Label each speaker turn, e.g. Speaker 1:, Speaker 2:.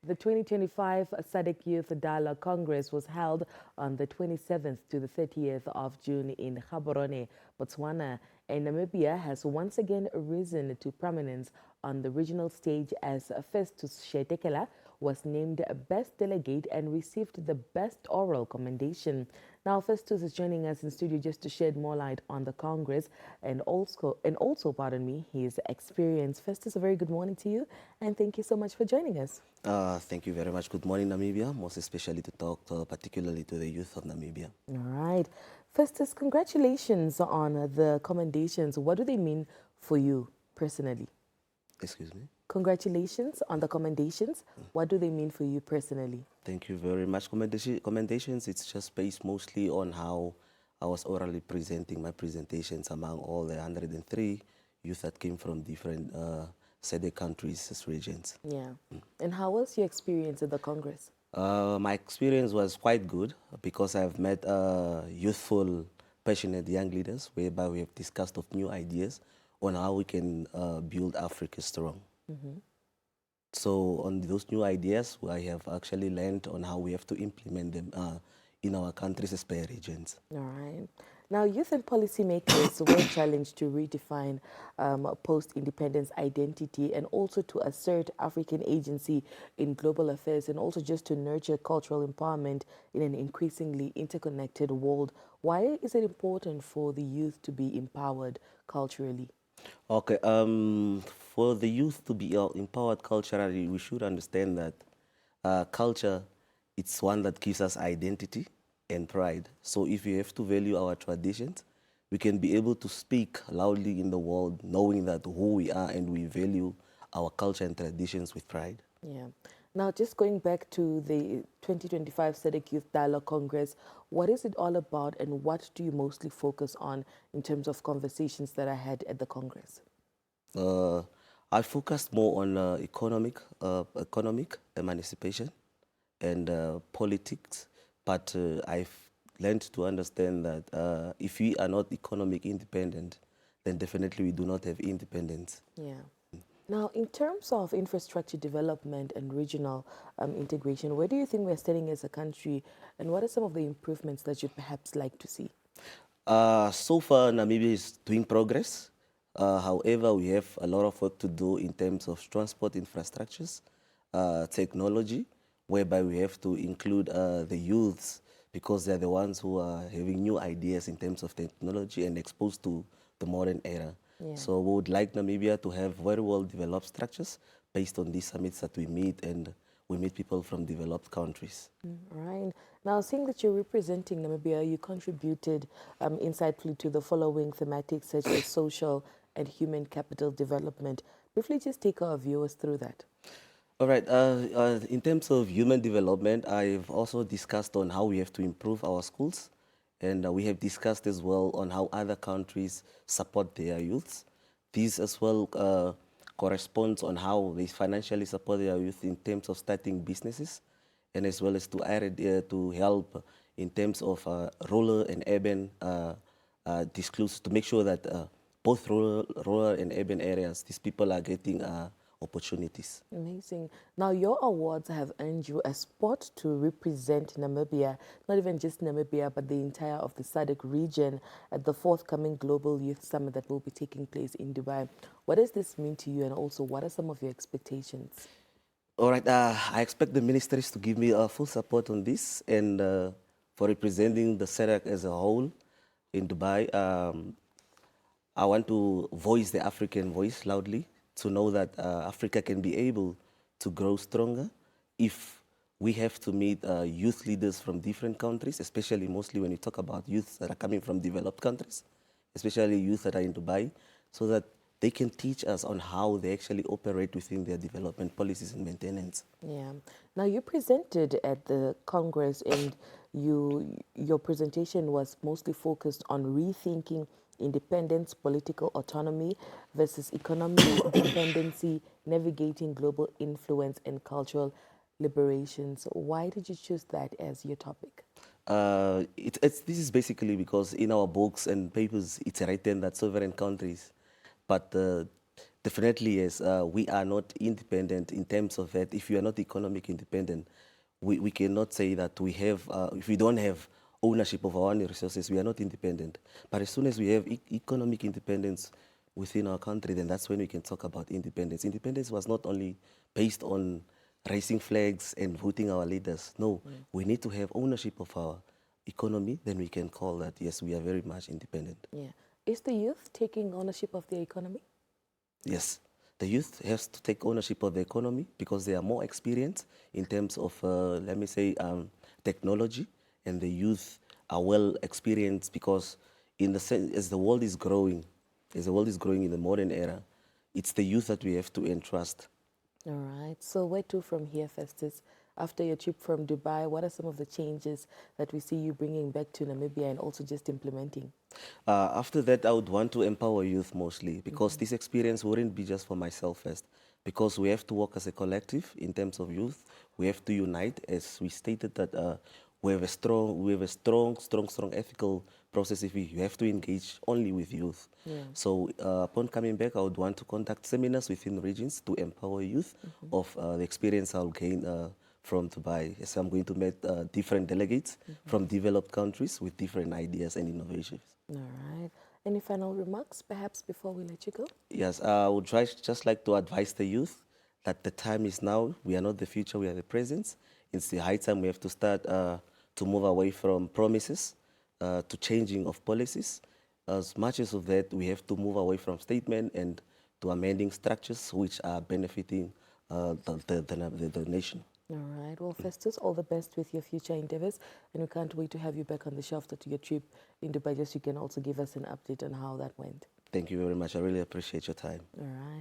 Speaker 1: The 2025 SADC Youth Dialogue Congress was held on the 27th to the 30th of June in Gaborone, Botswana, and Namibia has once again risen to prominence on the regional stage as Festus Sheetekela was named Best Delegate and received the Best Oral Commendation. Now, Festus is joining us in studio just to shed more light on the Congress and also, pardon me, his experience. Festus, a very good morning to you, and thank you so much for joining us.
Speaker 2: Thank you very much. Good morning, Namibia, most especially to talk particularly to the youth of Namibia.
Speaker 1: All right. Festus, congratulations on the commendations. What do they mean for you personally?
Speaker 2: Excuse me?
Speaker 1: Congratulations on the commendations. What do they mean for you personally?
Speaker 2: Thank you very much. Commendations, it's just based mostly on how I was orally presenting my presentations among all the 103 youth that came from different SADC countries, regions.
Speaker 1: Yeah. And how was your experience at the Congress?
Speaker 2: My experience was quite good because I've met youthful, passionate young leaders whereby we have discussed of new ideas on how we can build Africa strong. So on those new ideas, I have actually learned on how we have to implement them in our countries as per regions.
Speaker 1: All right. Now, youth and policymakers were challenged to redefine post-independence identity and also to assert African agency in global affairs and also just to nurture cultural empowerment in an increasingly interconnected world. Why is it important for the youth to be empowered culturally?
Speaker 2: Okay, for the youth to be empowered culturally, we should understand that culture, it's one that gives us identity and pride. So if we have to value our traditions, we can be able to speak loudly in the world, knowing that who we are and we value our culture and traditions with pride.
Speaker 1: Yeah. Now, just going back to the 2025 SADC Youth Dialogue Congress, what is it all about and what do you mostly focus on in terms of conversations that are had at the Congress?
Speaker 2: I focused more on economic emancipation and politics, but I've learned to understand that if we are not economic independent, then definitely we do not have independence.
Speaker 1: Yeah. Now, in terms of infrastructure development and regional integration, where do you think we're standing as a country, and what are some of the improvements that you'd perhaps like to see?
Speaker 2: So far, Namibia is doing progress. However, we have a lot of work to do in terms of transport infrastructures, technology, whereby we have to include the youths because they're the ones who are having new ideas in terms of technology and exposed to the modern era.
Speaker 1: Yeah.
Speaker 2: So we would like Namibia to have very well developed structures based on these summits that we meet, and we meet people from developed countries.
Speaker 1: Right. Now, seeing that you're representing Namibia, you contributed insightfully to the following thematics such as social and human capital development. Briefly, just take our viewers through that.
Speaker 2: All right. In terms of human development, I've also discussed on how we have to improve our schools, and we have discussed as well on how other countries support their youths. This as well corresponds on how they financially support their youth in terms of starting businesses, and as well as to help in terms of rural and urban disclosures to make sure that both rural and urban areas, these people are getting opportunities.
Speaker 1: Amazing. Now, your awards have earned you a spot to represent Namibia, not even just Namibia, but the entire of the SADC region at the forthcoming Global Youth Summit that will be taking place in Dubai. What does this mean to you, and also what are some of your expectations?
Speaker 2: All right, I expect the ministries to give me full support on this, and for representing the SADC as a whole in Dubai. I want to voice the African voice loudly to know that Africa can be able to grow stronger if we have to meet youth leaders from different countries, especially mostly when you talk about youth that are coming from developed countries, especially youth that are in Dubai, so that they can teach us on how they actually operate within their development policies and maintenance.
Speaker 1: Yeah. Now, you presented at the Congress and your presentation was mostly focused on rethinking independence, political autonomy versus economic dependency, navigating global influence and cultural liberations. Why did you choose that as your topic?
Speaker 2: This is basically because in our books and papers, it's written that sovereign countries, but Definitely, yes. We are not independent in terms of that. If you are not economic independent, we cannot say that we have, if we don't have ownership of our own resources, we are not independent. But as soon as we have economic independence within our country, then that's when we can talk about independence. Independence was not only based on raising flags and voting our leaders. No, we need to have ownership of our economy, then we can call that, yes, we are very much independent.
Speaker 1: Yeah. Is the youth taking ownership of their economy?
Speaker 2: Yes, the youth has to take ownership of the economy because they are more experienced in terms of, let me say, technology, and the youth are well experienced because, in the sense, as the world is growing, in the modern era, it's the youth that we have to entrust.
Speaker 1: All right. So where to from here, Festus? After your trip from Dubai, what are some of the changes that we see you bringing back to Namibia and also just implementing?
Speaker 2: After that, I would want to empower youth mostly because this experience wouldn't be just for myself first, because we have to work as a collective in terms of youth. We have to unite, as we stated that we have a strong ethical process. If you have to engage only with youth.
Speaker 1: Yeah.
Speaker 2: So upon coming back, I would want to conduct seminars within regions to empower youth of the experience I'll gain from Dubai. Yes, I'm going to meet different delegates from developed countries with different ideas and innovations.
Speaker 1: All right. Any final remarks, perhaps, before we let you go?
Speaker 2: Yes, I would just like to advise the youth that the time is now. We are not the future, we are the present. It's the high time we have to start to move away from promises to changing of policies. As much as of that, we have to move away from statement and to amending structures which are benefiting the nation.
Speaker 1: All right. Well, Festus, all the best with your future endeavors. And we can't wait to have you back on the show after your trip in Dubai. Just you can also give us an update on how that went.
Speaker 2: Thank you very much. I really appreciate your time.
Speaker 1: All right.